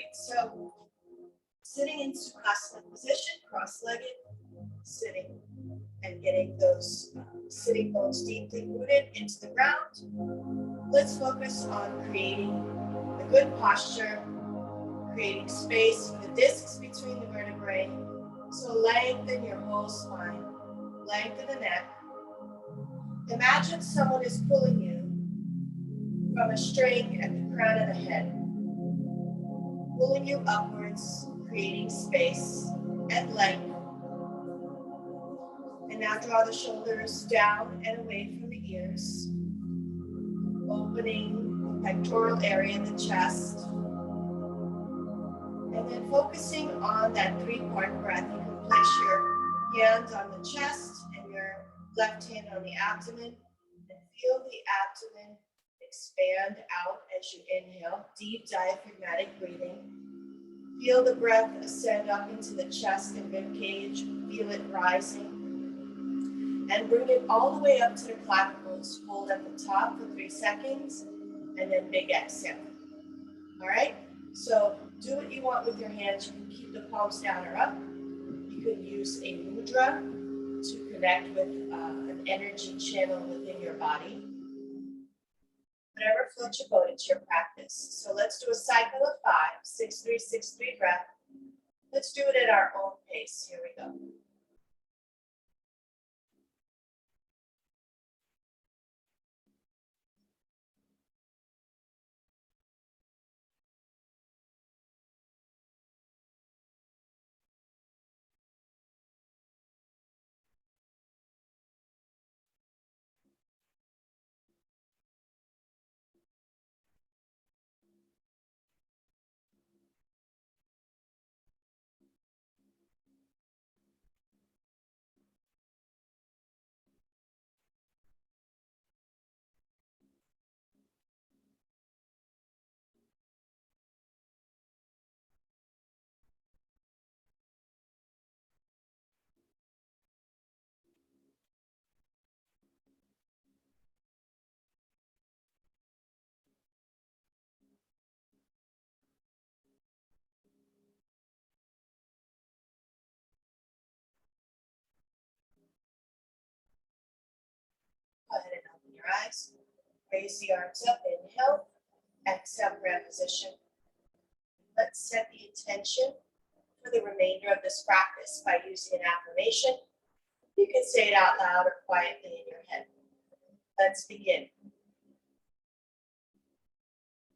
Great. So sitting in Sukhasana position, cross-legged, sitting and getting those sitting bones deeply rooted into the ground. Let's focus on creating a good posture, creating space for the discs between the vertebrae. So lengthen your whole spine, lengthen the neck. Imagine someone is pulling you from a string at the crown of the head, pulling you upwards, creating space and length. And now draw the shoulders down and away from the ears, opening the pectoral area of the chest. And then focusing on that 3-part breath. You can place your hands on the chest and your left hand on the abdomen, and feel the abdomen expand out as you inhale, deep diaphragmatic breathing. Feel the breath ascend up into the chest and rib cage, feel it rising. And bring it all the way up to the clavicles. Hold at the top for 3 seconds, and then big exhale. All right? So do what you want with your hands. You can keep the palms down or up. You can use a mudra to connect with an energy channel within your body. Whatever floats your boat, it's your practice. So let's do a cycle of 5, 6-3, 6-3 breath. Let's do it at our own pace. Here we go. Go ahead and open your eyes. Raise the arms up, inhale. Exhale, grab position. Let's set the intention for the remainder of this practice by using an affirmation. You can say it out loud or quietly in your head. Let's begin.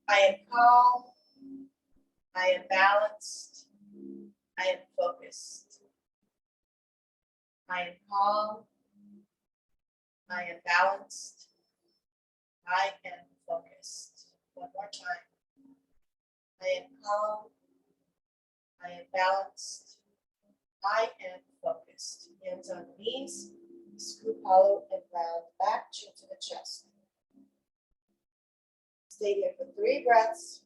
I am calm. I am balanced. I am focused. I am calm. I am balanced. I am focused. One more time. I am calm. I am balanced. I am focused. Hands on the knees. Scoop hollow and round back, chin to the chest. Stay here for 3 breaths.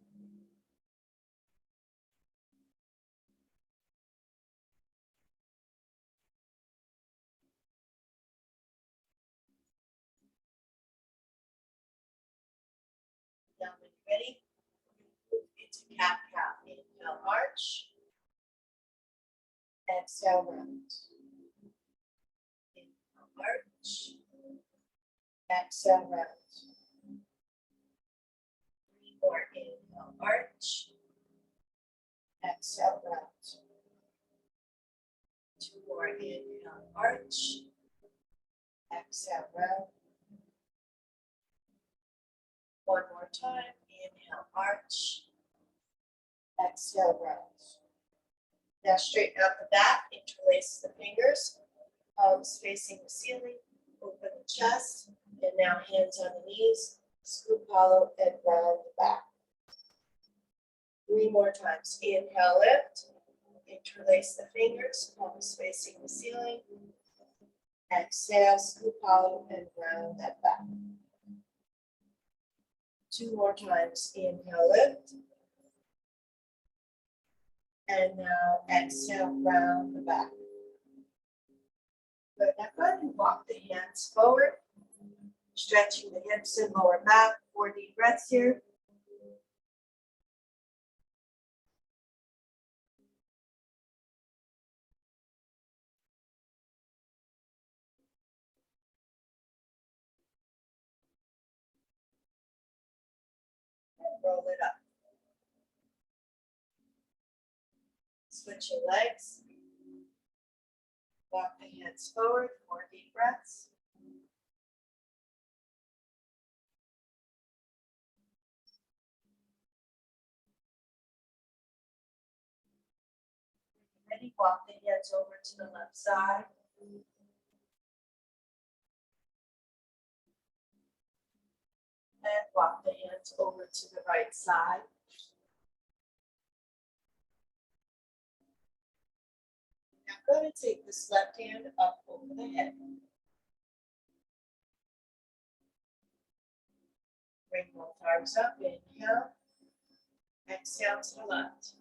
Now when you're ready, move into cat-cow. Inhale, arch. Exhale, round. Inhale, arch. Exhale, round. 3 more. Inhale, arch. Exhale, round. 2 more. Inhale, arch. Exhale, round. 1 more time. Inhale, arch. Exhale, round. Now straighten out the back, interlace the fingers, palms facing the ceiling, open the chest, and now hands on the knees, scoop hollow and round the back. 3 more times. Inhale, lift, interlace the fingers, palms facing the ceiling. Exhale, scoop hollow and round that back. 2 more times. Inhale, lift. And now exhale, round the back. Good. Now go ahead and walk the hands forward, stretching the hips and lower back. 4 deep breaths here. Switch your legs. Walk the hands forward, 4 deep breaths. Ready? Walk the hands over to the left side. And walk the hands over to the right side. Now I'm going to take this left hand up over the head. Bring both arms up, inhale. Exhale to the left.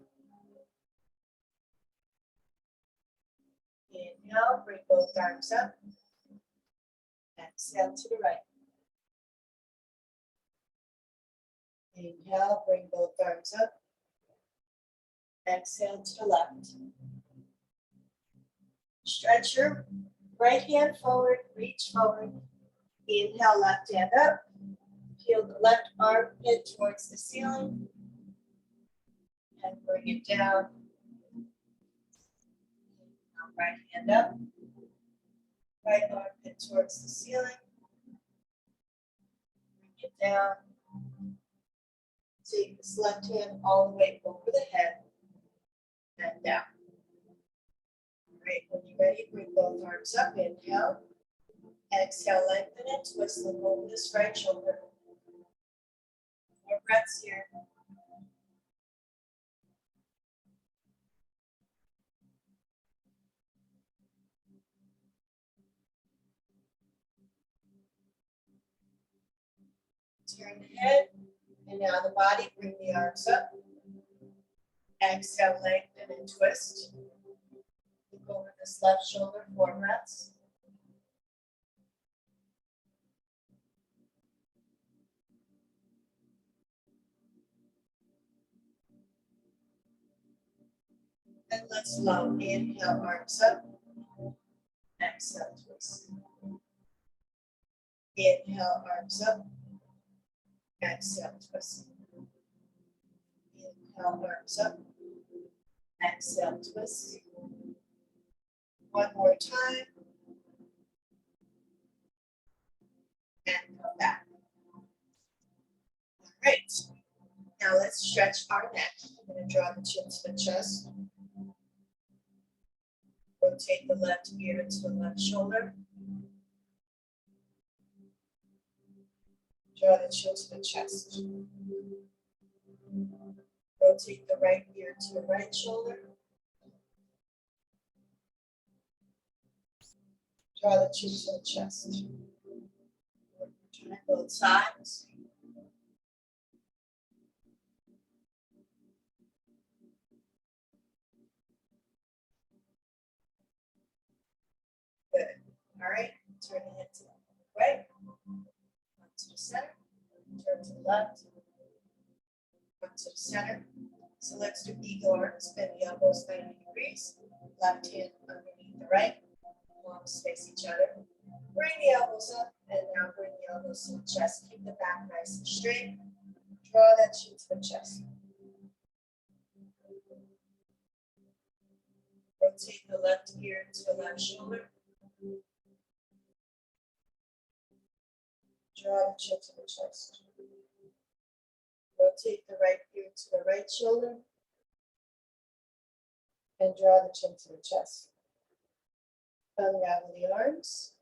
Inhale, bring both arms up. Exhale to the right. Inhale, bring both arms up. Exhale to the left. Stretch your right hand forward, reach forward. Inhale, left hand up. Peel the left armpit towards the ceiling. And bring it down. Now right hand up. Right armpit towards the ceiling. Bring it down. Take this left hand all the way over the head and down. Great. When you're ready, bring both arms up. Inhale. Exhale, lengthen and twist. Look over this right shoulder. More breaths here. Turn the head. And now the body, bring the arms up. Exhale, lengthen and twist. Look over this left shoulder, 4 breaths. And let's flow. Inhale, arms up. Exhale, twist. Inhale, arms up. Exhale, twist. Inhale, arms up. Exhale, twist. One more time. And come back. All right. Now let's stretch our neck. I'm going to draw the chin to the chest. Rotate the left ear to the left shoulder. Draw the chin to the chest. Rotate the right ear to the right shoulder. Draw the chin to the chest. Turn both sides. Good. All right. Turn the head to the right. Up to the center. Turn to the left. Up to the center. So let's do eagle arms. Bend the elbows 90 degrees. Left hand underneath the right. Palms face each other. Bring the elbows up and now bring the elbows to the chest. Keep the back nice and straight. Draw that chin to the chest. Rotate the left ear to the left shoulder. Draw the chin to the chest. Rotate the right ear to the right shoulder. And draw the chin to the chest. Unravel the arms.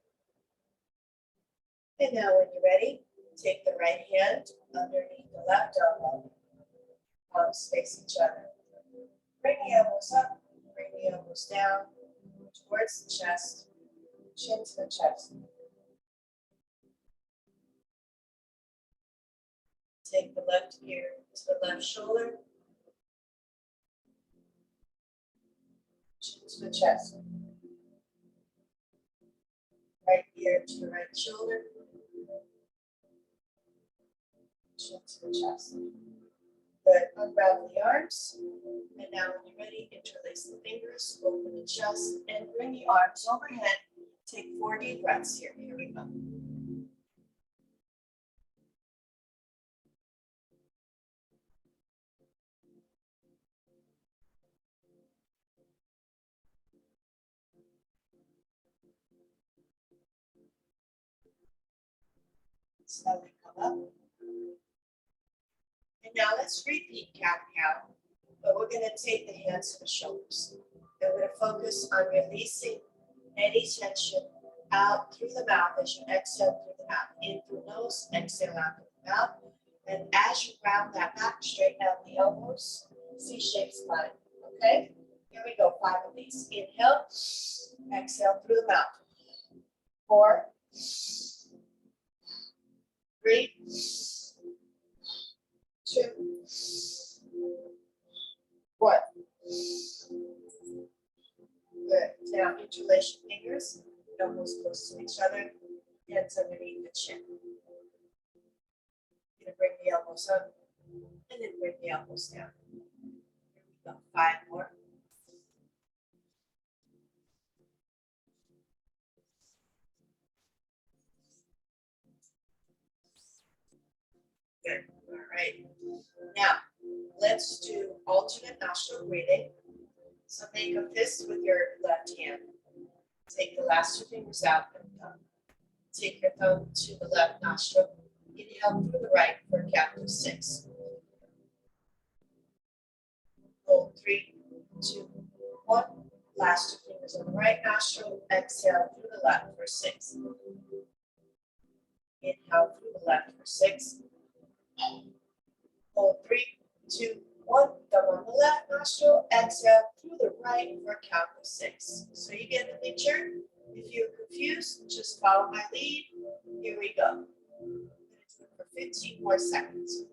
And now when you're ready, take the right hand underneath the left elbow. Palms face each other. Bring the elbows up, bring the elbows down, towards the chest, chin to the chest. Take the left ear to the left shoulder, chin to the chest. Right ear to the right shoulder, chin to the chest. Good. Unravel the arms. And now when you're ready, interlace the fingers, open the chest, and bring the arms overhead. Take 4 deep breaths here. Here we go. Slowly come up. And now let's repeat cat-cow, but we're going to take the hands to the shoulders. And we're going to focus on releasing any tension out through the mouth as you exhale through the mouth. In through nose, exhale out through the mouth. And as you round that back, straighten out the elbows, C-shaped spine. Okay? Here we go, 5 of these. Inhale, exhale through the mouth. 4, 3, 2, 1. Good. Now interlace your fingers, elbows close to each other, hands underneath the chin. You're gonna bring the elbows up and then bring the elbows down. Here we go. 5 more. Good. All right. Now, let's do alternate nostril breathing. So make a fist with your left hand. Take the last 2 fingers out and thumb. Take your thumb to the left nostril. Inhale through the right for a count of 6. Hold 3, 2, 1. Last 2 fingers on the right nostril. Exhale through the left for 6. Inhale through the left for 6. Hold 3, 2, 1. Thumb on the left nostril. Exhale through the right for a count of 6. So you get the picture. If you're confused, just follow my lead. Here we go. For 15 more seconds.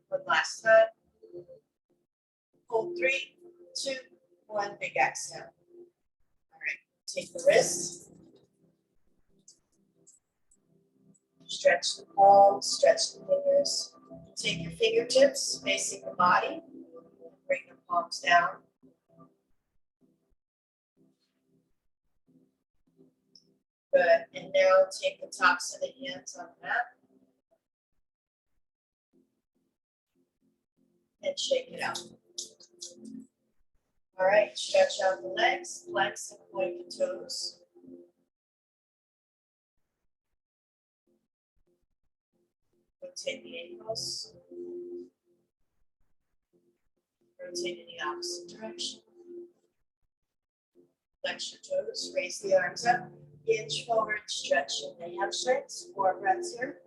One last time. Hold 3, 2, 1. Big exhale. All right. Take the wrists. Stretch the palms, stretch the fingers. Take your fingertips facing the body. Bring the palms down. Good. And now take the tops of the hands on the mat. And shake it out. All right. Stretch out the legs, flex and point the toes. Rotate the ankles. Rotate in the opposite direction. Flex your toes, raise the arms up, hinge forward, stretching the hamstrings. 4 breaths here.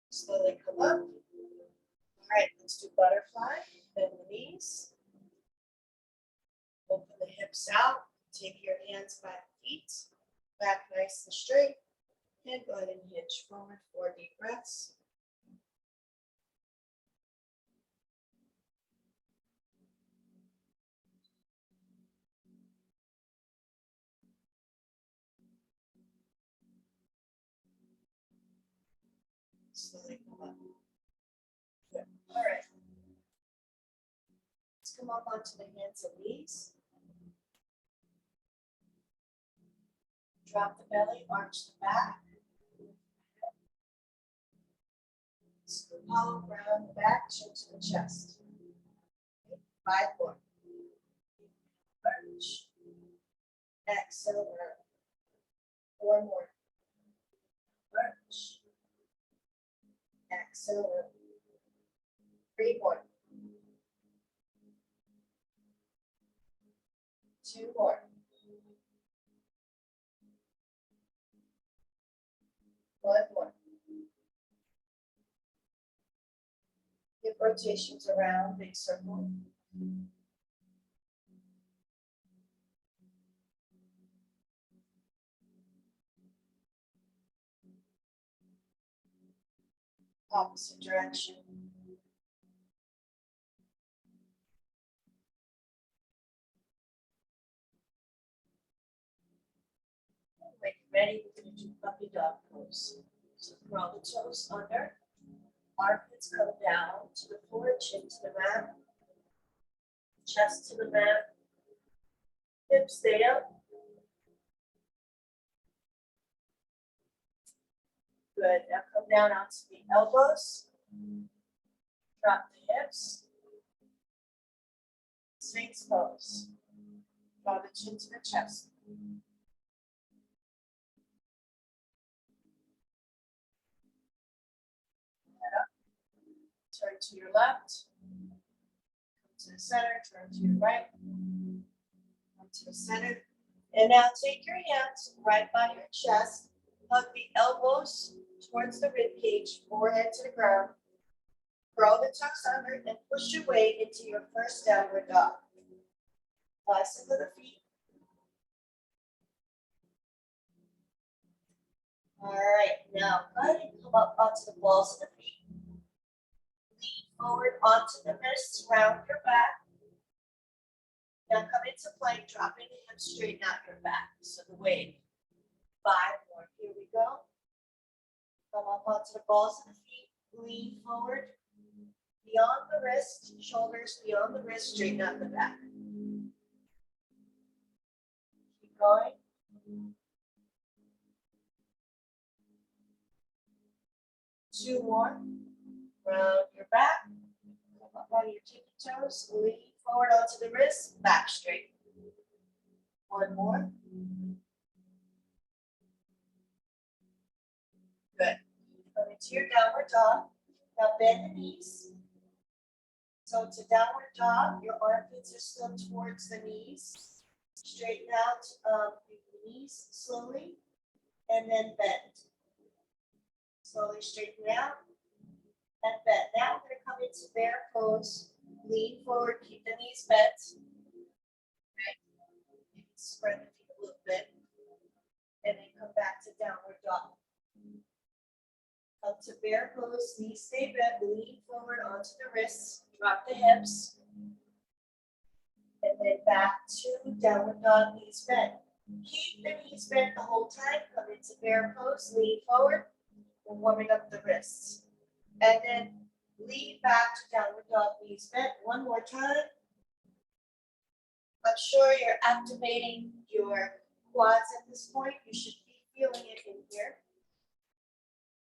Slowly come up. All right, let's do butterfly. Bend the knees. Open the hips out. Take your hands by the feet. Back nice and straight. And go ahead and hinge forward. 4 deep breaths. Slowly come up. Good. All right. Let's come up onto the hands and knees. Drop the belly, arch the back. Scoop hollow, round the back, chin to the chest. Okay. 5 more. Arch. Exhale, round. 4 more. Arch. Exhale, round. 3 more. 2 more. 1 more. Hip rotations around, big circle. Opposite direction. Ready? We're going to do puppy dog pose. So curl the toes under. Armpits come down to the floor, chin to the mat. Chest to the mat. Hips stay up. Good. Now come down onto the elbows. Drop the hips. Sphinx pose. Draw the chin to the chest. Head up. Turn to your left. Come to the center. Turn to your right. Come to the center. And now take your hands right by your chest. Hug the elbows towards the rib cage, forehead to the ground. Curl the toes under and push your way into your first downward dog. Bicycle the feet. All right, now go ahead and come up onto the balls of the feet. Lean forward onto the wrists, round your back. Now come into plank, dropping the hips, straighten out your back. So the wave. 5 more. Here we go. Come up onto the balls of the feet. Lean forward. Beyond the wrist, shoulders beyond the wrist, straighten out the back. Keep going. Two more. Round your back. Come up on your tippy toes. Lean forward onto the wrist. Back straight. One more. Good. Come into your downward dog. Now bend the knees. So it's a downward dog. Your armpits are still towards the knees. Straighten out the knees slowly. And then bend. Slowly straighten out. And bend. Now we're going to come into bear pose. Lean forward. Keep the knees bent. Okay. You can spread the feet a little bit. And then come back to downward dog. Up to bear pose, knees stay bent, lean forward onto the wrists, drop the hips, and then back to downward dog, knees bent. Keep the knees bent the whole time, come into bear pose, lean forward, we're warming up the wrists. And then lean back to downward dog, knees bent, one more time. I'm sure you're activating your quads at this point, you should be feeling it in here.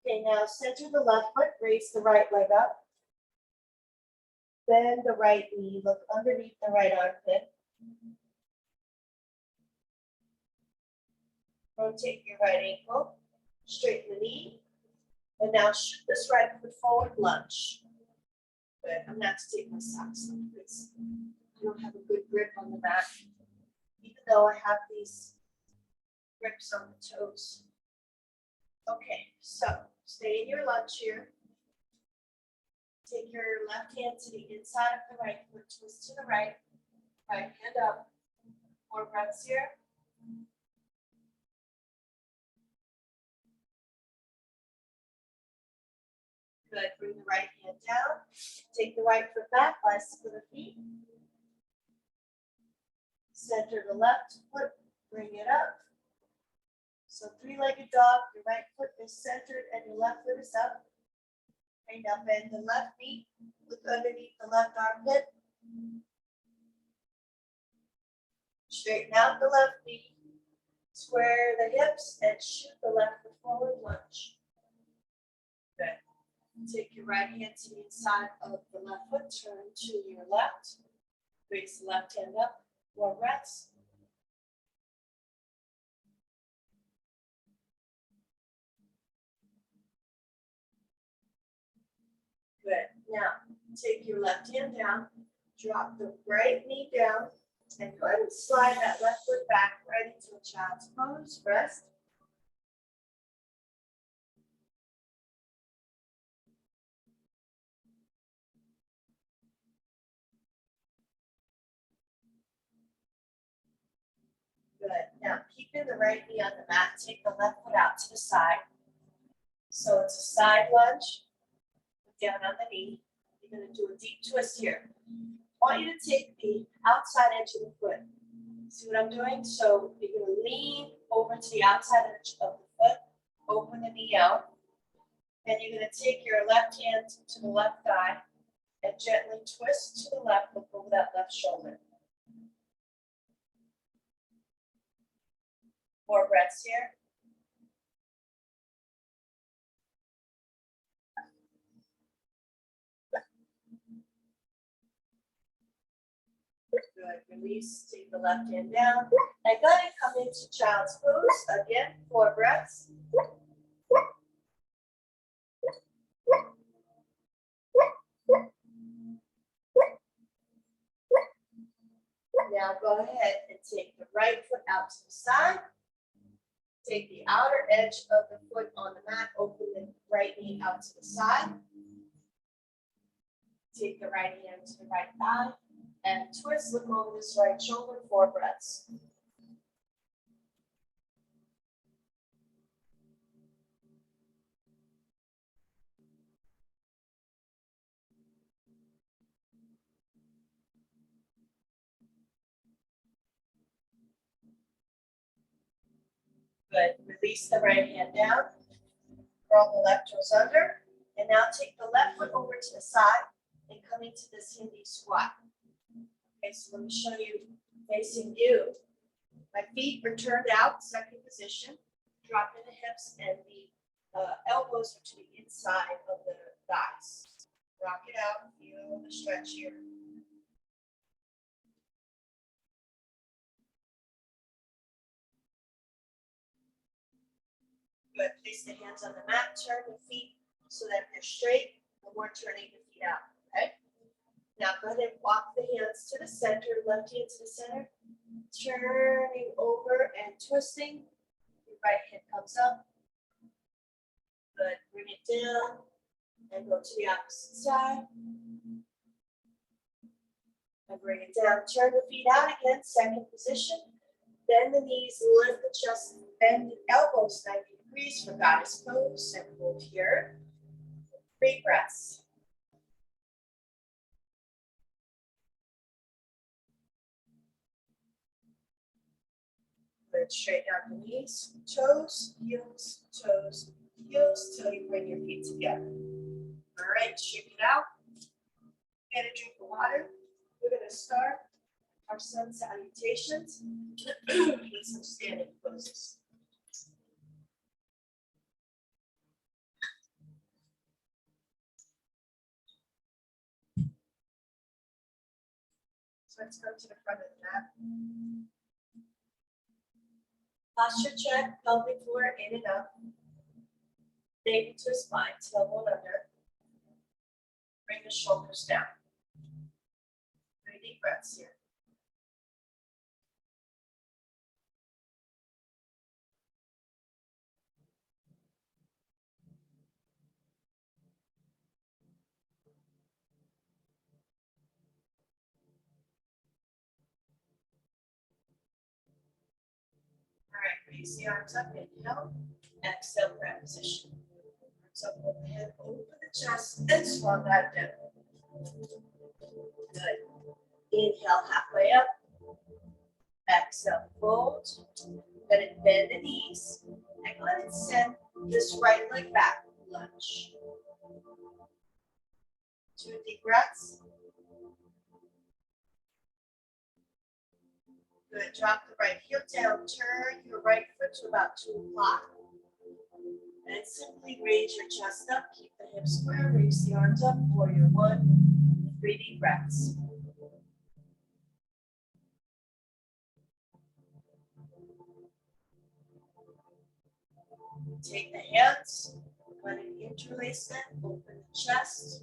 Okay, now center the left foot, raise the right leg up. Bend the right knee, look underneath the right armpit. Rotate your right ankle, straighten the knee. And now shoot this right foot forward, lunge. Good, I'm going to take my socks off because I don't have a good grip on the mat, even though I have these grips on the toes. Okay, so stay in your lunge here. Take your left hand to the inside of the right foot, twist to the right, right hand up. 4 breaths here. Good, bring the right hand down. Take the right foot back, bicycle the feet. Center the left foot, bring it up. So 3-legged dog, your right foot is centered and your left foot is up. Okay, now bend the left knee, look underneath the left armpit. Straighten out the left knee, square the hips and shoot the left foot forward, lunge. Good. Take your right hand to the inside of the left foot, turn to your left. Raise the left hand up, 4 breaths. Good. Now, take your left hand down, drop the right knee down, and go ahead and slide that left foot back right into a child's pose. Rest. Good. Now, keeping the right knee on the mat, take the left foot out to the side. So it's a side lunge. Down on the knee. You're going to do a deep twist here. I want you to take the outside edge of the foot. See what I'm doing? So you're going to lean over to the outside edge of the foot, open the knee out. And you're going to take your left hand to the left thigh and gently twist to the left, look over that left shoulder. 4 breaths here. Good. Release. Take the left hand down. And go ahead and come into child's pose. Again, 4 breaths. Now go ahead and take the right foot out to the side. Take the outer edge of the foot on the mat. Open the right knee out to the side. Take the right hand to the right thigh. And twist, look over this right shoulder, 4 breaths. Good. Release the right hand down. Roll the left toes under. And now take the left foot over to the side and come into this Hindi squat. Okay, so let me show you facing you. My feet are turned out, second position. Drop in the hips and the elbows are to the inside of the thighs. Rock it out, feel the stretch here. Good, place the hands on the mat, turn the feet so that they're straight, and we're turning the feet out, okay? Now go ahead and walk the hands to the center, left hand to the center, turning over and twisting. Your right hand comes up. Good, bring it down and go to the opposite side. And bring it down, turn the feet out again, second position. Bend the knees, lift the chest, bend the elbows 90 degrees for goddess pose and hold here. 3 breaths. Good, straighten out the knees, toes, heels, till you bring your feet together. All right, shake it out. Get a drink of water. We're going to start our sun salutations with some standing poses. So let's come to the front of the mat. Posture check, pelvic floor in and up. Navel to spine, tailbone under. Bring the shoulders down. 3 deep breaths here. All right, raise the arms up, inhale, exhale, grab position. Arms up overhead, open the chest, and swallow that down. Good. Inhale, halfway up. Exhale, fold. Then bend the knees. And go ahead and send this right leg back, lunge. 2 deep breaths. Good, drop the right heel down, turn your right foot to about 2 o'clock. And simply raise your chest up, keep the hips square, raise the arms up, warrior 1, 3 deep breaths. Take the hands, go ahead and interlace them, open the chest.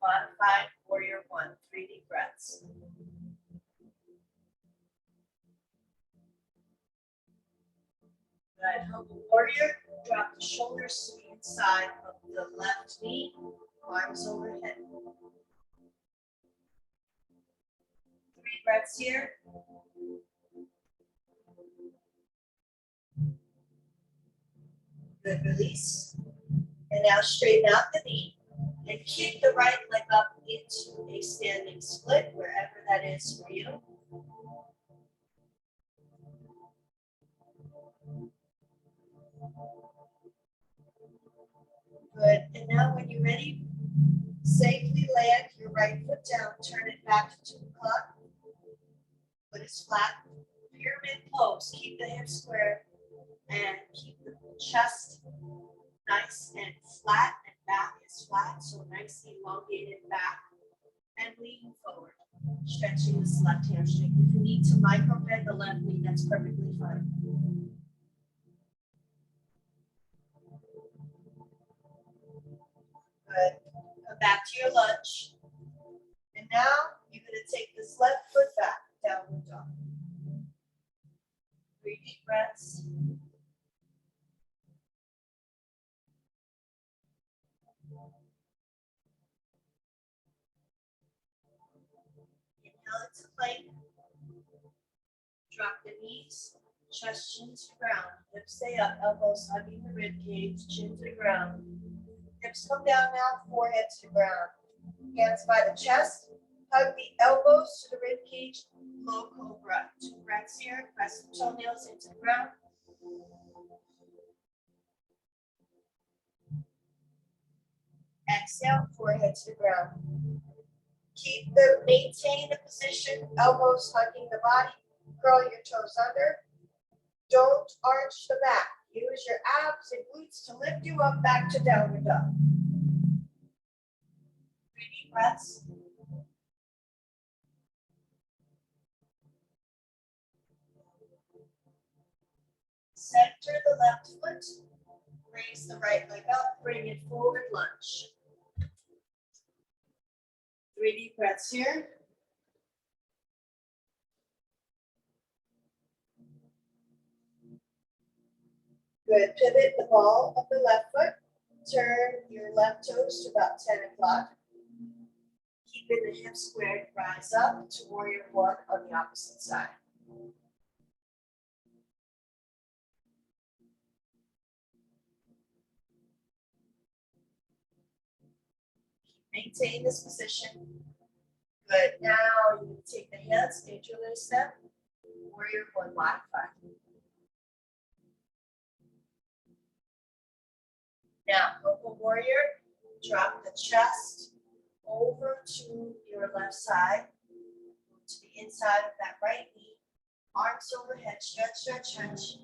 Modified warrior 1, 3 deep breaths. Good, humble warrior, drop the shoulders to the inside of the left knee, arms overhead. 3 breaths here. Good, release. And now straighten out the knee and kick the right leg up into a standing split, wherever that is for you. Good. And now when you're ready, safely land your right foot down, turn it back to the clock. Foot is flat. Pyramid pose. Keep the hips square and keep the chest nice and flat, and back is flat, so nice elongated back, and lean forward. Stretching this left hamstring. If you need to micro bend the left knee, that's perfectly fine. Good. Come back to your lunge. And now you're going to take this left foot back, downward dog. 3 deep breaths. Inhale into plank. Drop the knees, chest, chin to ground. Hips stay up, elbows hugging the rib cage, chin to ground. Hips come down now, forehead to the ground. Hands by the chest, hug the elbows to the rib cage, low cobra. 2 breaths here, press the toenails into the ground. Exhale, forehead to the ground. Maintain the position, elbows hugging the body. Curl your toes under. Don't arch the back. Use your abs and glutes to lift you up back to downward dog. 3 deep breaths. Center the left foot. Raise the right leg up. Bring it forward lunge. 3 deep breaths here. Good. Pivot the ball of the left foot. Turn your left toes to about 10 o'clock. Keeping the hips squared, rise up to warrior 1 on the opposite side. Maintain this position. Good. Now you take the hands, interlace them. Warrior 1 modified. Now, Vocal Warrior, drop the chest over to your left side, to the inside of that right knee. Arms overhead, stretch, stretch, stretch.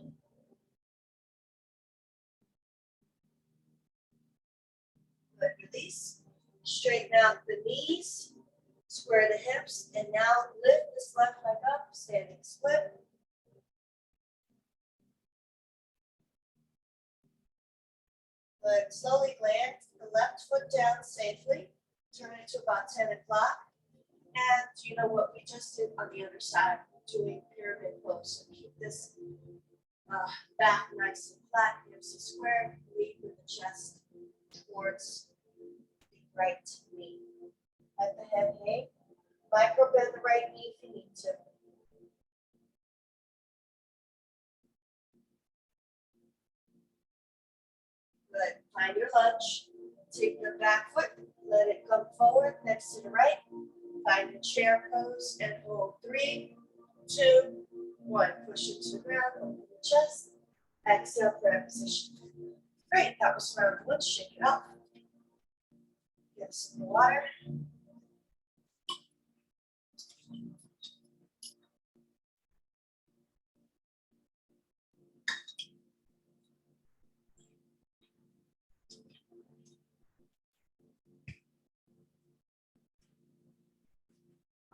Good, release. Straighten out the knees, square the hips, and now lift this left leg up, standing split. Good, slowly land the left foot down safely. Turn it to about 10 o'clock. And you know what we just did on the other side, doing pyramid pose. So keep this back nice and flat, hips are square, lead with the chest towards the right knee. Let the head hang. Micro bend the right knee if you need to. Good. Find your lunge. Take your back foot, let it come forward next to the right. Find your chair pose and hold 3, 2, 1. Push it to the ground, open the chest. Exhale, prayer position. Great, that was round 1. Shake it up. Get some water.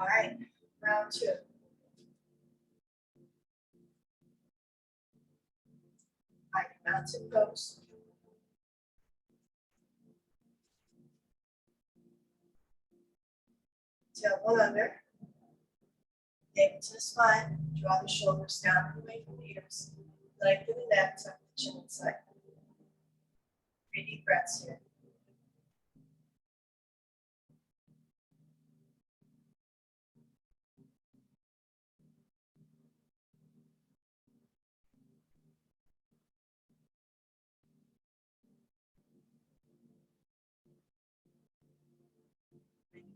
All right, round 2. All right, mountain pose. Tailbone under. Navel to the spine. Draw the shoulders down and away from the ears. Lengthen the neck, tuck the chin inside. 3 deep breaths here.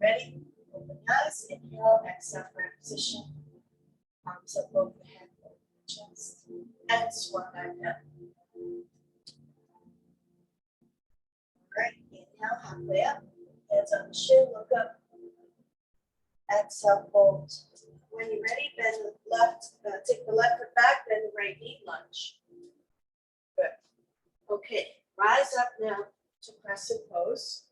Ready? Open the eyes. Inhale, exhale, prayer position. Arms up over the head, over the chest. And swan back down. now, halfway up. Hands on the shin, look up. Exhale, fold. When you're ready, bend the left, take the left foot back, bend the right knee, lunge. Good. Okay, rise up now to crescent pose.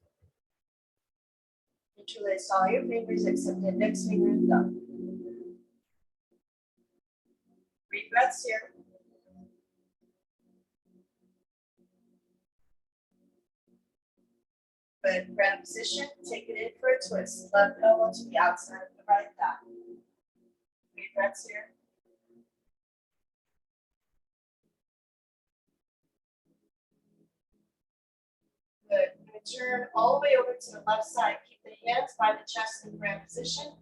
Interlace all your fingers except the index finger and thumb. 3 breaths here. Good. Grab position, take it in for a twist. Left elbow to the outside of the right thigh. 3 breaths here. Good. Turn all the way over to the left side. Keep the hands by the chest in grab position.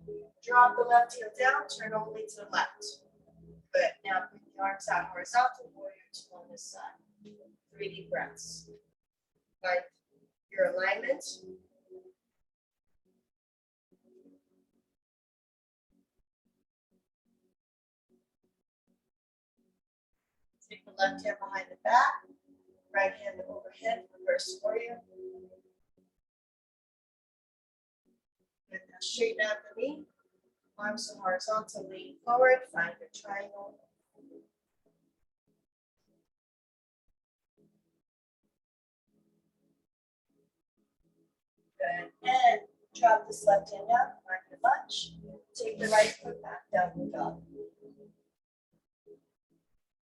Drop the left heel down, turn only to the left. Good. Now bring the arms out horizontal, warrior 2 on this side. 3 deep breaths. Find your alignment. Take the left hand behind the back, right hand overhead, reverse warrior. Good. Now straighten out the knee. Arms are horizontal, lean forward, find your triangle. Good. And drop this left hand down, mark your lunge. Take the right foot back, downward dog.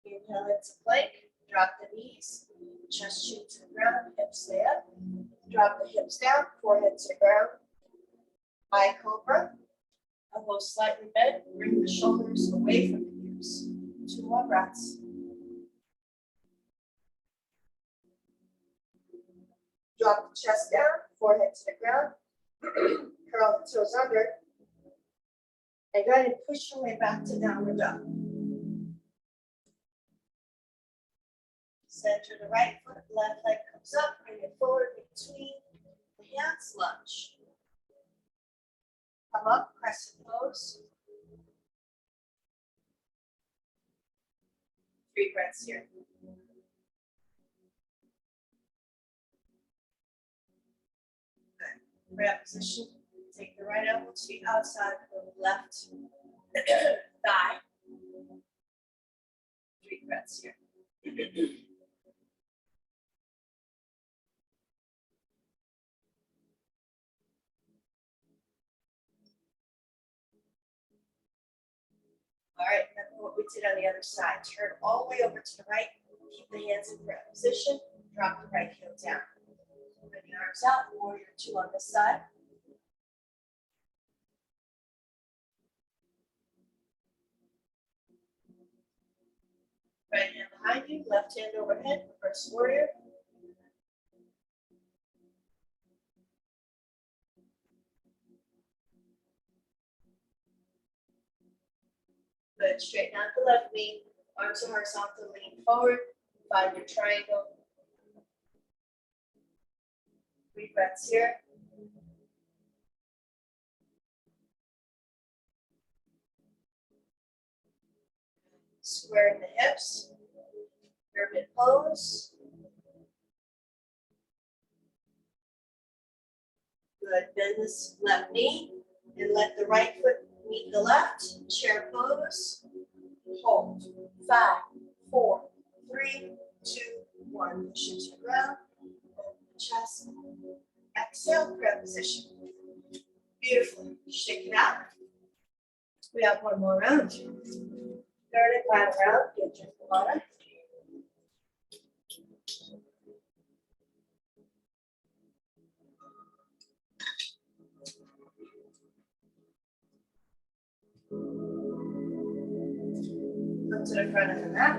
Inhale into plank, drop the knees, chest chin to the ground, hips stay up. Drop the hips down, forehead to the ground. Eye cobra. Elbows slightly bent, bring the shoulders away from the ears. 2 more breaths. Drop the chest down, forehead to the ground. Curl the toes under. And go ahead and push your way back to downward dog. Center the right foot, left leg comes up, bring it forward between the hands, lunge. Come up, crescent pose. 3 breaths here. Good. Grab position. Take the right elbow to the outside of the left thigh. 3 breaths here. All right, remember what we did on the other side. Turn all the way over to the right. Keep the hands in grab position. Drop the right heel down. Bring the arms out. Warrior 2 on this side. Right hand behind you. Left hand overhead. Reverse warrior. Good. Straighten out the left knee. Arms are horizontal. Lean forward. Find your triangle. 3 breaths here. Square in the hips. Pyramid pose. Good. Bend this left knee and let the right foot meet the left. Chair pose. Hold. 5, 4, 3, 2, 1. Push into the ground. Open the chest. Exhale, grab position. Beautiful. Shake it out. We have 1 more round. Third and final round. Get your water. Come to the front of the mat.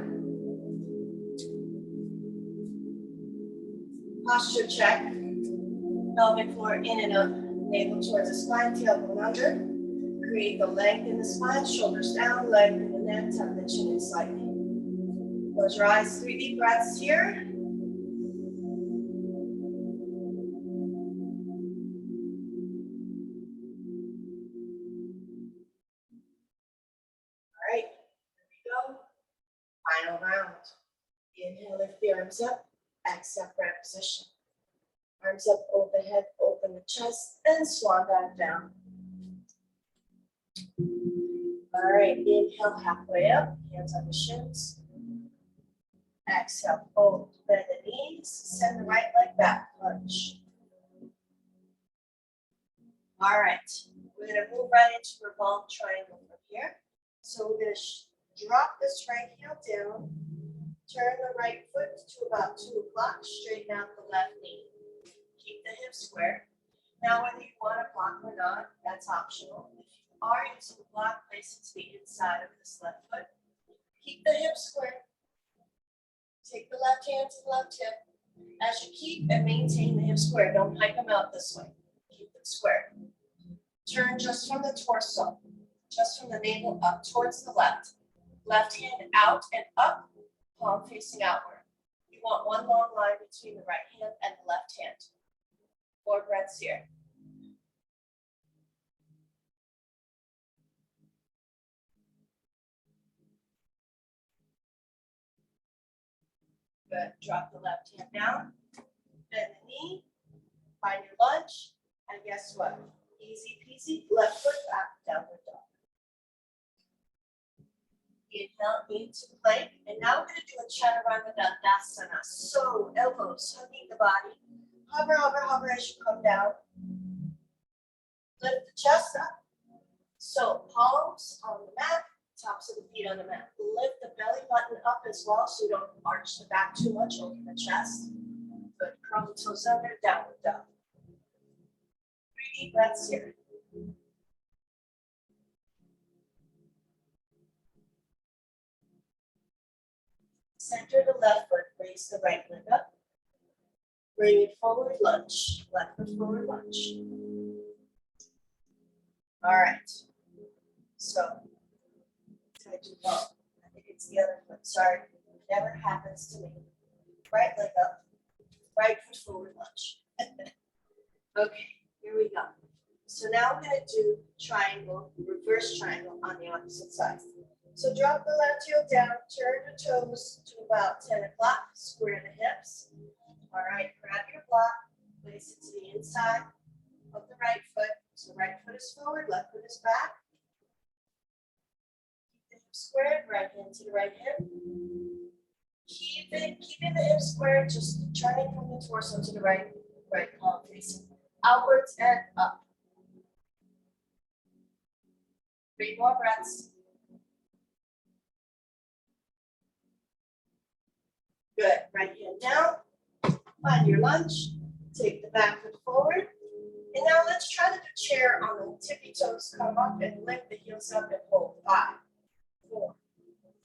Posture check. Pelvic floor in and up. Navel towards the spine, tailbone under. Create the length in the spine, shoulders down, leg in the neck, tuck the chin in slightly. Close your eyes, 3 deep breaths here. All right, here we go. Final round. Inhale, lift the arms up. Exhale, grab position. Arms up overhead, open the chest, and swan dive down. All right, inhale halfway up, hands on the shins. Exhale, fold, bend the knees, send the right leg back, lunge. All right, we're gonna move right into revolve triangle from here. So we're gonna drop this right heel down, turn the right foot to about 2 o'clock, straighten out the left knee. Keep the hips square. Now, whether you want to block or not, that's optional. If you are using a block, place it to the inside of this left foot. Keep the hips square. Take the left hand to the left hip. As you keep and maintain the hips square, don't hike them out this way. Keep them square. Turn just from the torso, just from the navel up towards the left. Left hand out and up, palm facing outward. You want one long line between the right hand and the left hand. 4 breaths here. Good. Drop the left hand down, bend the knee, find your lunge, and guess what? Easy peasy, left foot back, downward dog. Inhale into plank, and now we're going to do a chaturanga dandasana. So elbows hugging the body. Hover, hover, hover as you come down. Lift the chest up. So palms on the mat, tops of the feet on the mat. Lift the belly button up as well so you don't arch the back too much over the chest. Good. Curl the toes under, downward dog. 3 deep breaths here. Center the left foot, raise the right leg up. Bring it forward, lunge. Left foot forward, lunge. All right. So, I do both. I think it's the other foot. Sorry, it never happens to me. Right leg up, right foot forward, lunge. Okay, here we go. So now I'm going to do triangle, reverse triangle on the opposite side. So drop the left heel down, turn the toes to about 10 o'clock, square the hips. All right, grab your block, place it to the inside of the right foot. So right foot is forward, left foot is back. Keep the hips squared, right hand to the right hip. Keeping the hips squared, just turning from the torso to the right palm facing outwards and up. 3 more breaths. Good. Right hand down. Find your lunge. Take the back foot forward. And now let's try to do chair on the tippy toes. Come up and lift the heels up and hold. 5, 4,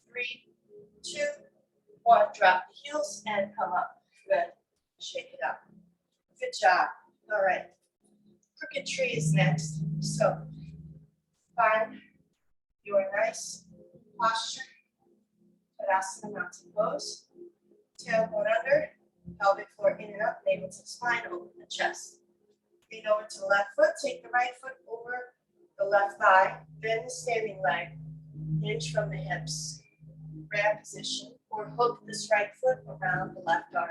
3, 2, 1. Drop the heels and come up. Good. Shake it up. Good job. All right. Crooked tree is next. So find your nice posture. Tadasana mountain pose. Tailbone under, pelvic floor in and up, navel to the spine, open the chest. Lean over to the left foot, take the right foot over the left thigh, bend the standing leg, hinge from the hips, grab position, or hook this right foot around the left arm.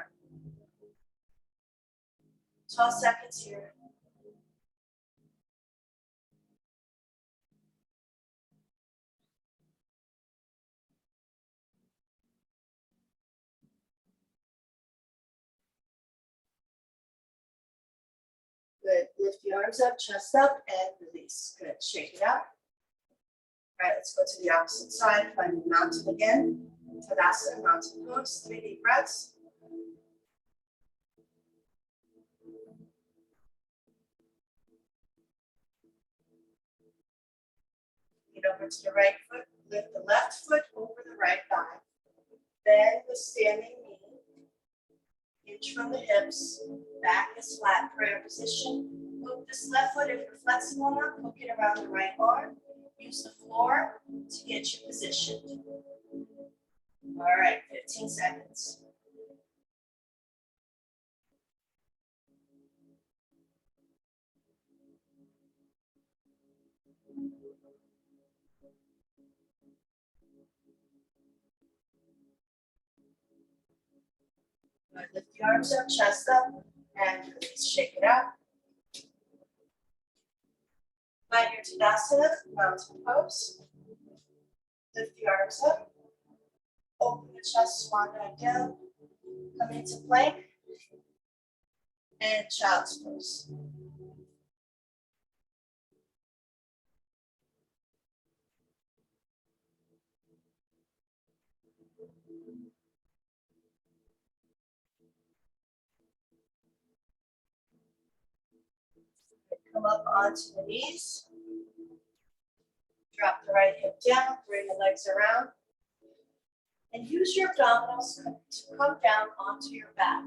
12 seconds here. Good. Lift the arms up, chest up, and release. Good. Shake it out. All right, let's go to the opposite side. Find the mountain again. Tadasana, mountain pose. 3 deep breaths. Get over to the right foot. Lift the left foot over the right thigh. Bend the standing knee. Hinge from the hips. Back is flat, prayer position. Hook this left foot if you're flexible enough. Hook it around the right arm. Use the floor to get you positioned. All right, 15 seconds. Good. Lift the arms up, chest up, And release, shake it out. Find your Tadasana, mountain pose. Lift the arms up. Open the chest, swan dive down. Come into plank. And child's pose. Come up onto the knees. Drop the right hip down, bring the legs around. And use your abdominals to come down onto your back.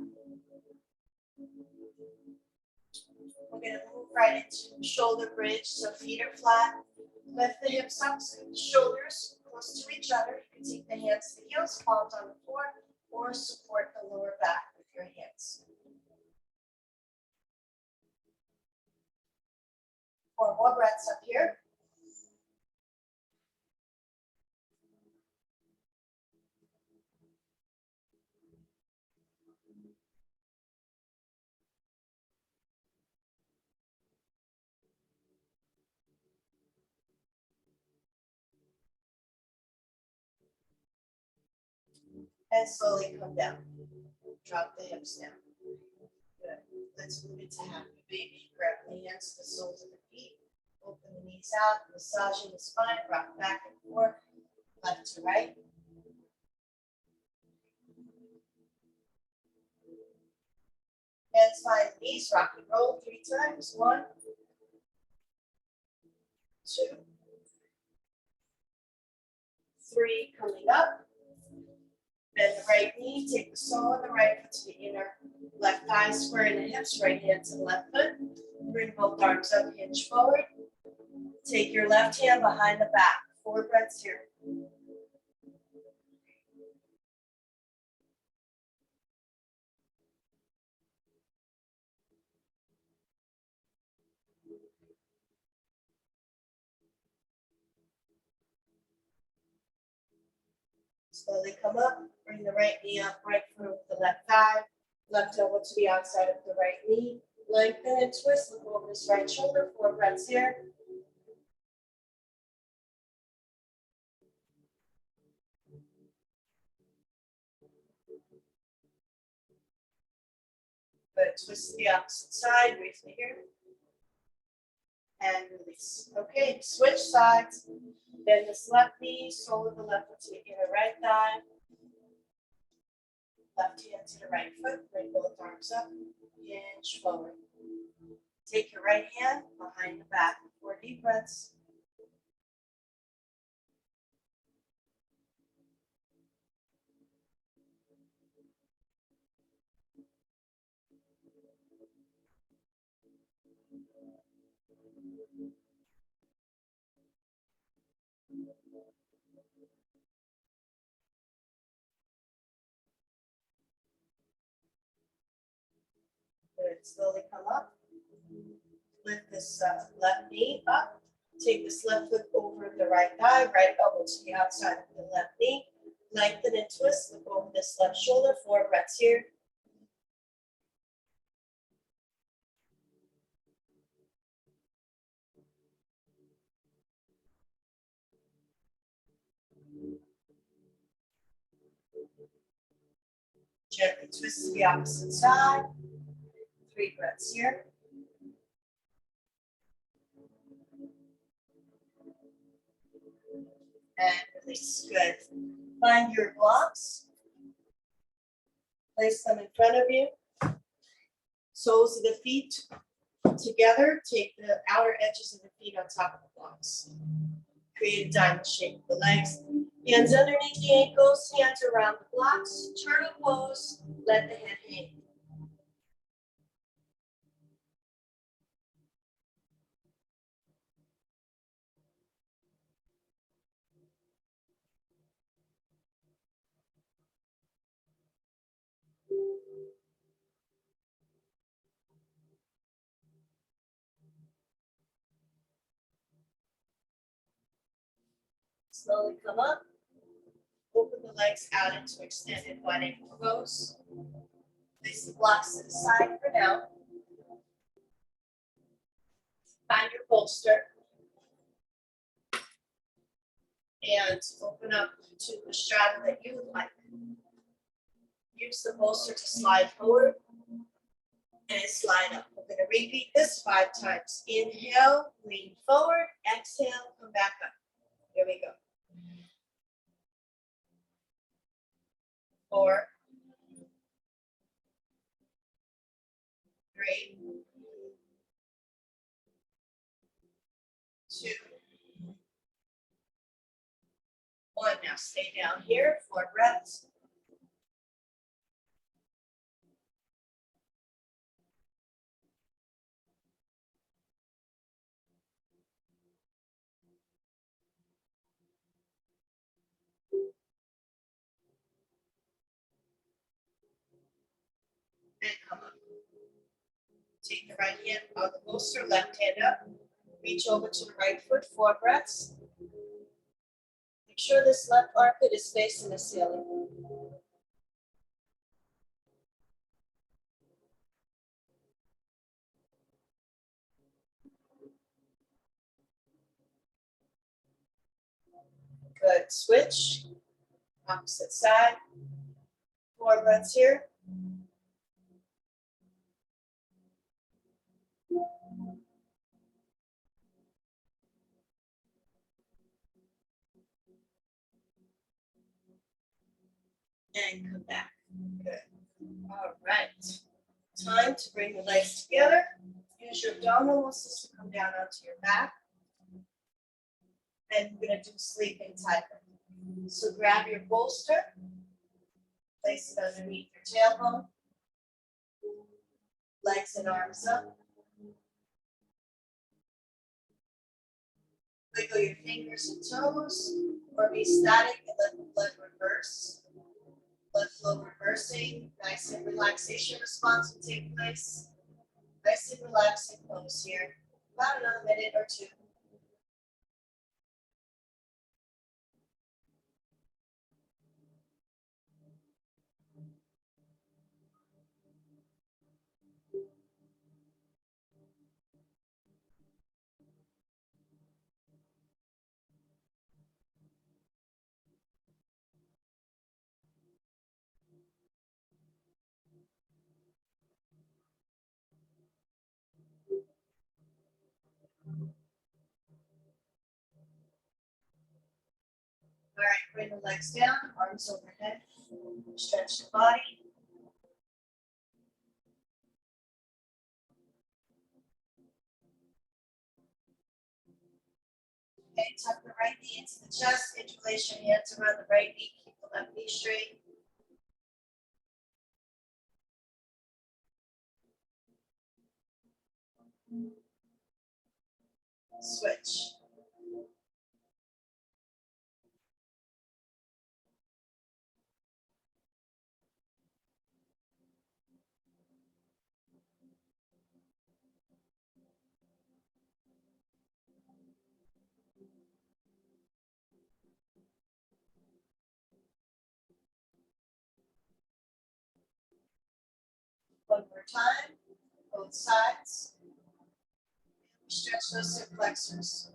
We're going to move right into shoulder bridge, so feet are flat. Lift the hips up, scoot the shoulders close to each other. You can take the hands to the heels, palms on the floor, or support the lower back with your hands. 4 more breaths up here. And slowly come down. Drop the hips down. Good. Let's move into happy baby. Grab the hands to the soles of the feet. Open the knees out, massaging the spine, rock back and forth, left to right. Hands find knees, rock and roll 3 times. 1, 2, 3, coming up. Bend the right knee, take the sole of the right foot to the inner left thigh, squaring the hips, right hand to the left foot. Bring both arms up, hinge forward. Take your left hand behind the back. 4 breaths here. Slowly come up, bring the right knee up, right foot over the left thigh, left elbow to the outside of the right knee. Lengthen and twist, look over this right shoulder, 4 breaths here. Good, twist to the opposite side, briefly here. And release. Okay, switch sides. Bend this left knee, sole of the left foot to the inner right thigh. Left hand to the right foot, bring both arms up, hinge forward. Take your right hand behind the back. 4 deep breaths. Good, slowly come up. Lift this left knee up. Take this left foot over the right thigh, right elbow to the outside of the left knee. Lengthen and twist, look over this left shoulder, 4 breaths here. Gently twist to the opposite side. 3 breaths here. And release. Good. Find your blocks. Place them in front of you. Soles of the feet together. Take the outer edges of the feet on top of the blocks. Create a diamond shape with the legs. Hands underneath the ankles, hands around the blocks. Turtle pose. Let the head hang. Slowly come up. Open the legs out into extended wide ankle pose. Place the blocks to the side for now. Find your bolster. And open up to the straddle that you would like. Use the bolster to slide forward and slide up. We're going to repeat this 5 times. Inhale, lean forward, exhale, come back up. Here we go. 4, 3, 2, 1. Now stay down here, 4 breaths. And come up. Take the right hand on the bolster, left hand up. Reach over to the right foot, 4 breaths. Make sure this left armpit is facing the ceiling. Good. Switch. Opposite side. 4 breaths here. And come back. Good. All right. Time to bring the legs together. Use your abdominal muscles to come down onto your back. And we're going to do sleeping tiger. So grab your bolster. Place it underneath your tailbone. Legs and arms up. Wiggle your fingers and toes. Or be static and let the blood reverse. Blood flow reversing. Nice and relaxation response will take place. Nice and relaxing pose here. About another minute or 2. All right, bring the legs down, arms overhead. Stretch the body. Okay, tuck the right knee into the chest. Interlace your hands around the right knee. Keep the left knee straight. Switch. One more time. Both sides. Stretch those hip flexors.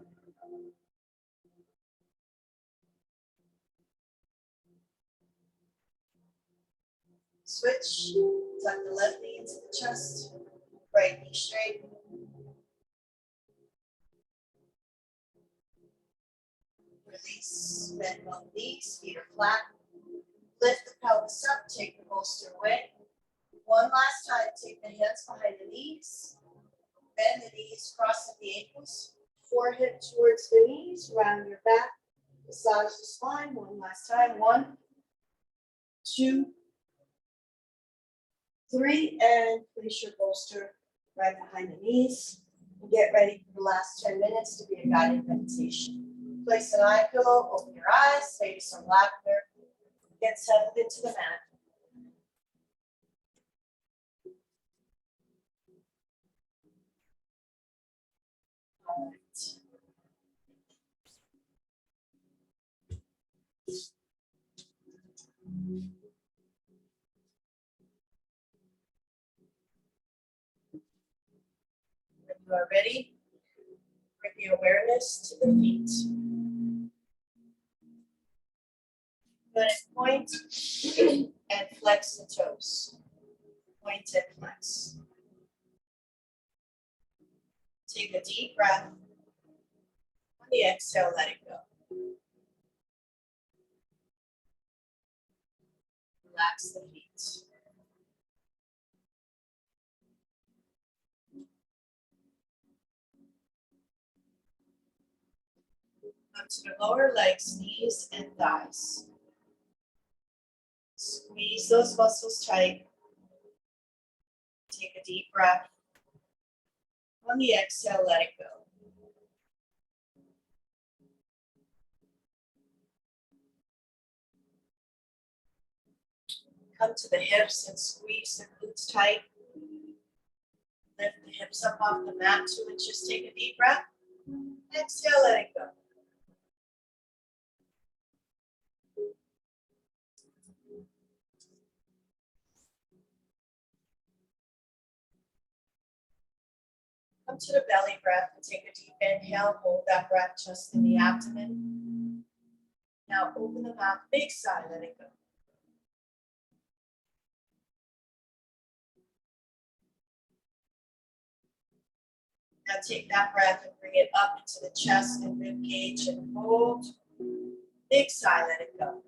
Switch. Tuck the left knee into the chest. Right knee straight. Release. Bend both knees. Feet are flat. Lift the pelvis up. Take the bolster away. One last time. Take the hands behind the knees. Bend the knees, cross the ankles. Forehead towards the knees. Round your back. Massage the spine. One last time. 1, 2, 3, and place your bolster right behind the knees. And get ready for the last 10 minutes to be a guided meditation. Place an eye pillow, open your eyes, maybe some lavender. Get settled into the mat. All right. You are ready. Bring the awareness to the feet. Let it point and flex the toes. Point and flex. Take a deep breath. On the exhale, let it go. Relax the feet. Come to the lower legs, knees, and thighs. Squeeze those muscles tight. Take a deep breath. On the exhale, let it go. Come to the hips and squeeze the glutes tight. Lift the hips up off the mat 2 inches. Take a deep breath. Exhale, let it go. Come to the belly breath and take a deep inhale. Hold that breath just in the abdomen. Now open the mouth, big sigh, let it go. Now take that breath and bring it up into the chest and rib cage and hold. Big sigh, let it go.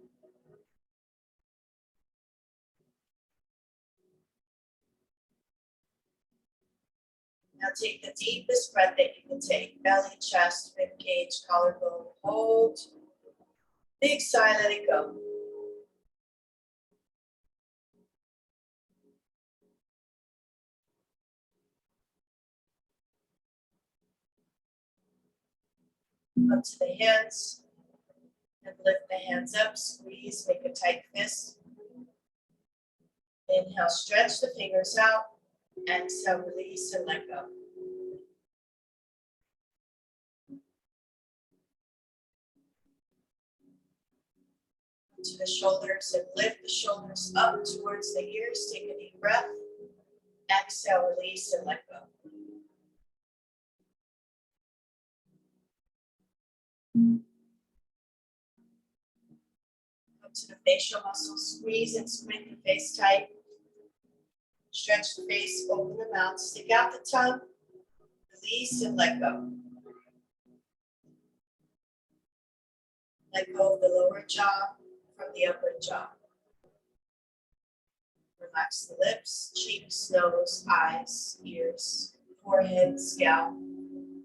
Now take the deepest breath that you can take. Belly, chest, rib cage, collarbone, hold. Big sigh, let it go. Come to the hands and lift the hands up. Squeeze, make a tight fist. Inhale, stretch the fingers out. Exhale, release and let go. Come to the shoulders and lift the shoulders up towards the ears. Take a deep breath. Exhale, release and let go. Come to the facial muscles. Squeeze and squint the face tight. Stretch the face, open the mouth, stick out the tongue. Release and let go. Let go of the lower jaw from the upper jaw. Relax the lips, cheeks, nose, eyes, ears, forehead, scalp. And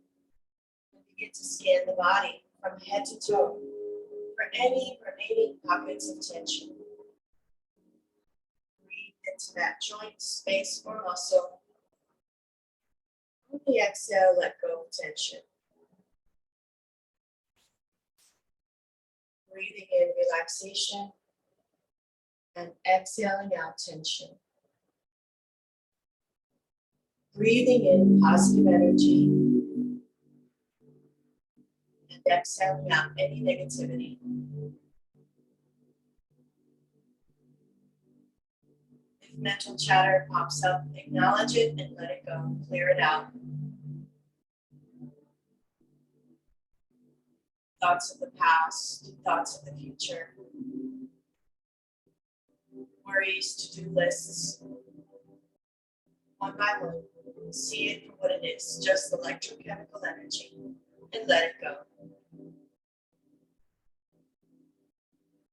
begin to scan the body from head to toe for any remaining pockets of tension. Breathe into that joint, space, or muscle. On the exhale, let go of tension. Breathing in relaxation and exhaling out tension. Breathing in positive energy and exhaling out any negativity. If mental chatter pops up, acknowledge it and let it go. Clear it out. Thoughts of the past, thoughts of the future, worries, to-do lists. One by one, see it for what it is, just electrochemical energy, and let it go.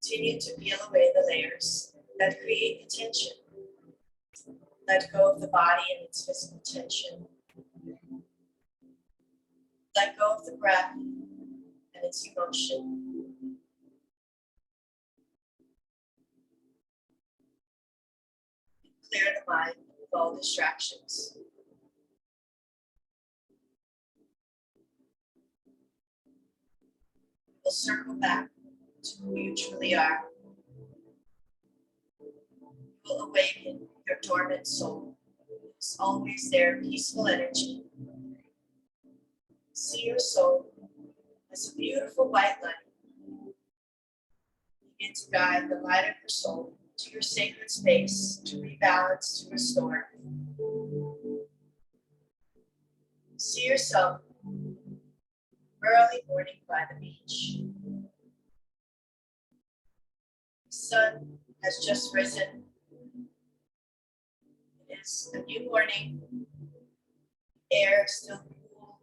Continue to peel away the layers that create the tension. Let go of the body and its physical tension. Let go of the breath and its emotion. Clear the mind of all distractions. We'll circle back to who you truly are. You will awaken your dormant soul. It's always there, peaceful energy. See your soul as a beautiful white light. Begin to guide the light of your soul to your sacred space, to rebalance, to restore. See yourself early morning by the beach. The sun has just risen. It is a new morning. Air is still cool.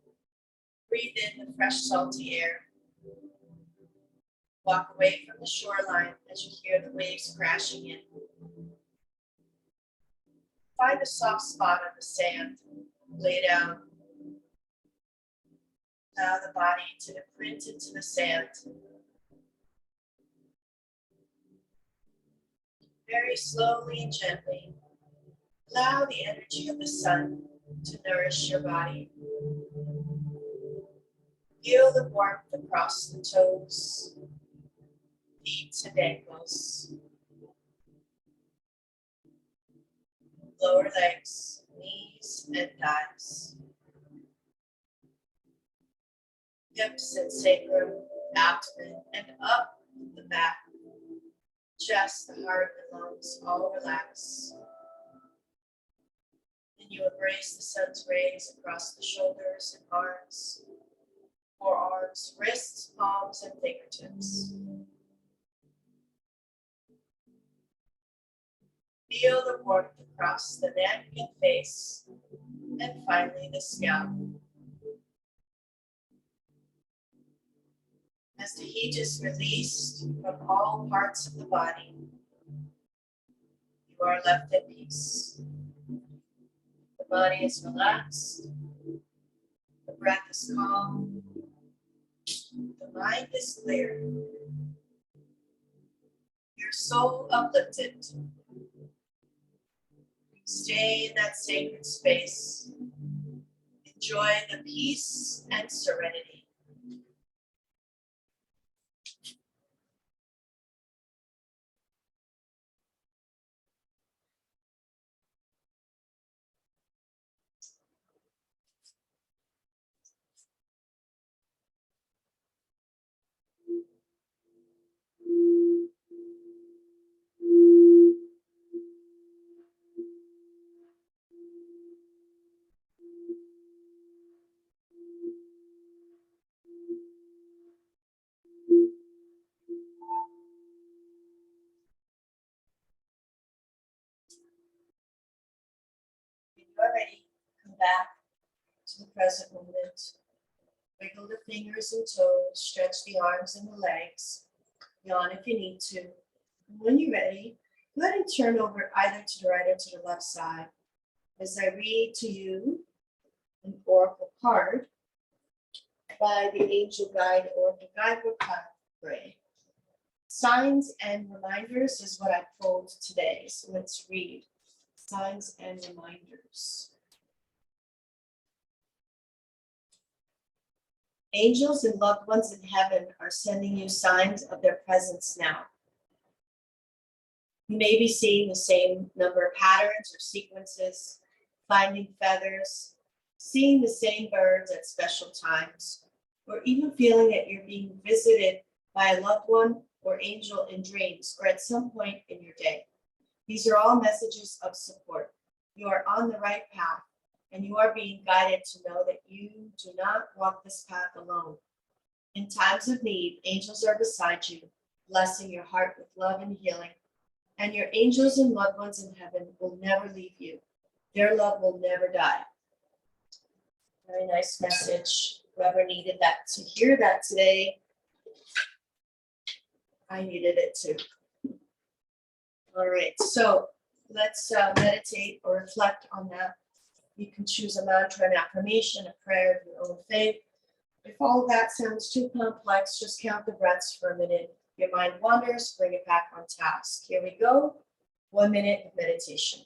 Breathe in the fresh, salty air. Walk away from the shoreline as you hear the waves crashing in. Find a soft spot on the sand. Lay down. Allow the body to imprint into the sand. Very slowly and gently, allow the energy of the sun to nourish your body. Feel the warmth across the toes, feet and ankles, lower legs, knees and thighs, hips and sacrum, abdomen and up the back, chest, the heart and lungs all relax. And you embrace the sun's rays across the shoulders and arms, forearms, wrists, palms, and fingertips. Feel the warmth across the neck and face, and finally the scalp. As the heat is released from all parts of the body, you are left at peace. The body is relaxed, the breath is calm, the mind is clear, your soul uplifted. Stay in that sacred space. Enjoy the peace and serenity. When you are ready, come back to the present moment. Wiggle the fingers and toes, stretch the arms and the legs. Yawn if you need to. And when you're ready, go ahead and turn over either to the right or to the left side as I read to you an oracle card by the Angel Guide Oracle Guidebook Gray. Signs and reminders is what I pulled today. So let's read signs and reminders. Angels and loved ones in heaven are sending you signs of their presence now. You may be seeing the same number of patterns or sequences, finding feathers, seeing the same birds at special times, or even feeling that you're being visited by a loved one or angel in dreams or at some point in your day. These are all messages of support. You are on the right path, and you are being guided to know that you do not walk this path alone. In times of need, angels are beside you, blessing your heart with love and healing. And your angels and loved ones in heaven will never leave you. Their love will never die. Very nice message. Whoever needed that to hear that today, I needed it too. All right, so let's meditate or reflect on that. You can choose a mantra, an affirmation, a prayer of your own faith. If all of that sounds too complex, just count the breaths for a minute. If your mind wanders, bring it back on task. Here we go. 1 minute of meditation.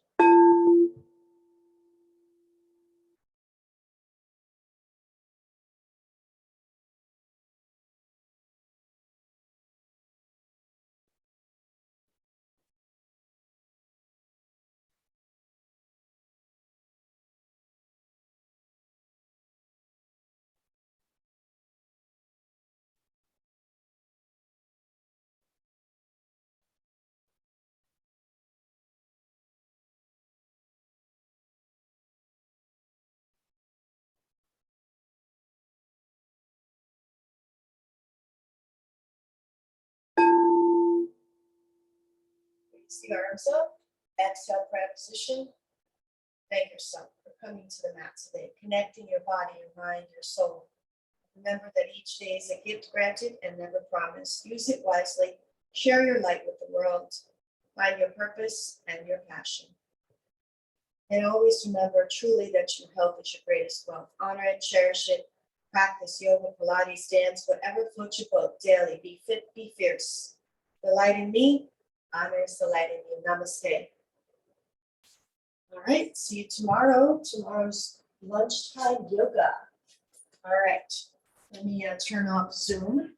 Reach the arms up. Exhale, pranayama position. Thank yourself for coming to the mat today, connecting your body, your mind, your soul. Remember that each day is a gift granted and never promised. Use it wisely. Share your light with the world. Find your purpose and your passion. And always remember truly that your health is your greatest wealth. Honor it, cherish it. Practice yoga, Pilates, dance, whatever floats your boat daily. Be fit, be fierce. The light in me honors the light in you. Namaste. All right, see you tomorrow. Tomorrow's lunchtime yoga. All right, let me turn off Zoom.